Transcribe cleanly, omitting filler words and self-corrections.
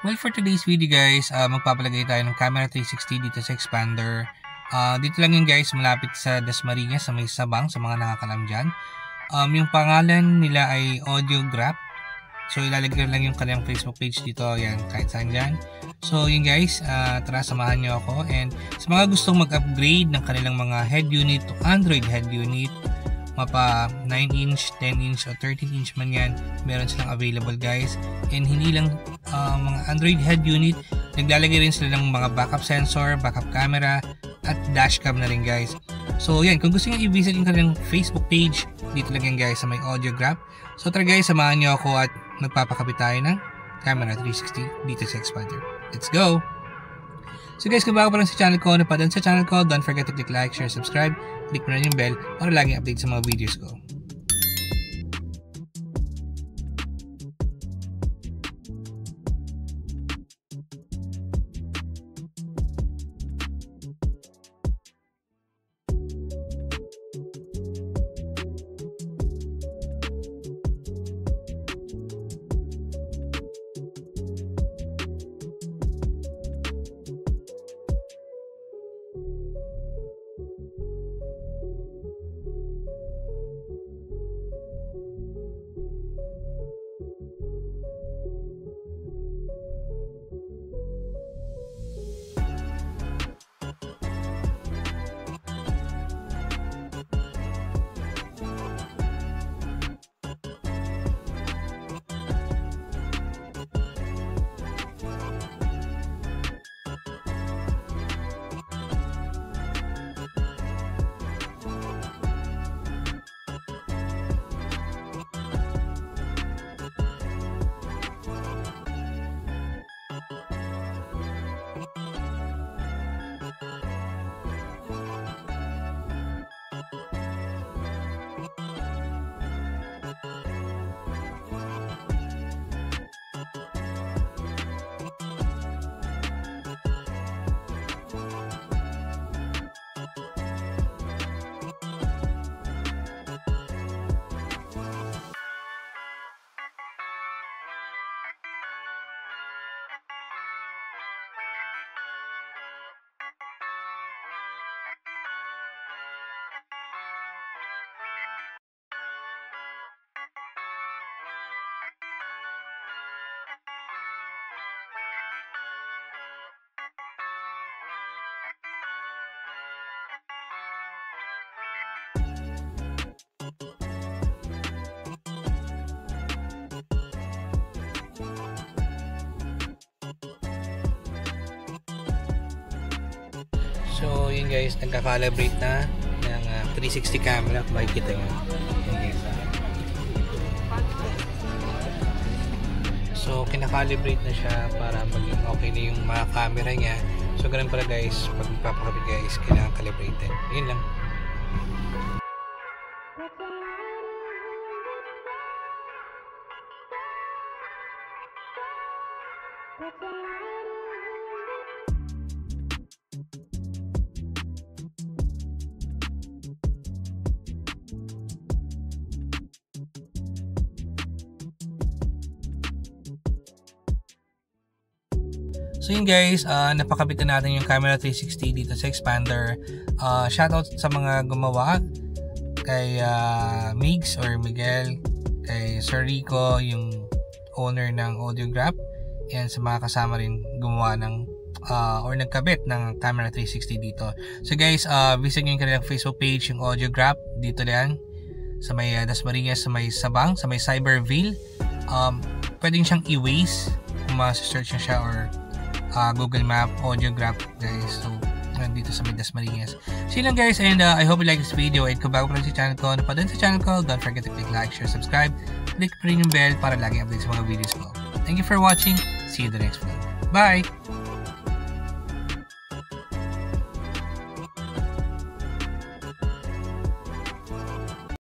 Well, for today's video guys, magpapalagay tayo ng camera 360 dito sa expander. Dito lang yun guys, malapit sa Dasmariñas sa may Sabang, sa mga nakakalam dyan. Yung pangalan nila ay Audiograph. So ilalagay lang yung kanilang Facebook page dito, yan, kahit saan dyan. So yun guys, tara samahan nyo ako. And sa mga gustong mag-upgrade ng kanilang mga head unit to Android head unit, mapa 9-inch, 10-inch o 13-inch man yan, meron silang available guys. And hindi lang mga Android head unit, naglalagay rin sila ng mga backup sensor, backup camera at dashcam na rin guys. So yan, kung gusto nyo i-visit yung kanilang Facebook page, dito lang yan guys sa may Audiograph. So tara guys, samahan nyo ako at magpapakabit tayo ng camera 360 dito sa expander. Let's go! So guys, kung bago pa lang sa channel ko, napadaan sa channel ko, don't forget to click like, share, subscribe, click mo na yung bell para laging update sa mga videos ko. So yun guys, nagka-calibrate na ng 360 camera, kung makikita nyo. So kinakalibrate na siya para maging okay na yung mga camera niya. So ganun pala guys, pag magpapakabit guys, kailangan calibrated. Yun lang. So yun guys, napakabit na natin yung camera 360 dito sa expander. Shoutout sa mga gumawa, kay Migs or Miguel, kay Sir Rico, yung owner ng Audiograph, and sa mga kasama rin gumawa ng or nagkabit ng camera 360 dito. So guys, visit nyo yung kanilang Facebook page, yung Audiograph, dito lang sa may Dasmariñas, sa may Sabang, sa may Cyberville. Pwedeng siyang i-Waze kung ma-search nyo siya, or Google Map, Audiograph guys. So dito sa Dasmariñas. So yun lang guys, and I hope you like this video. And kung bago pa lang sa channel ko, napadaan sa channel ko, don't forget to click like, share, subscribe, click pa rin yung bell para lagi update sa mga videos ko. Thank you for watching. See you in the next vlog. Bye!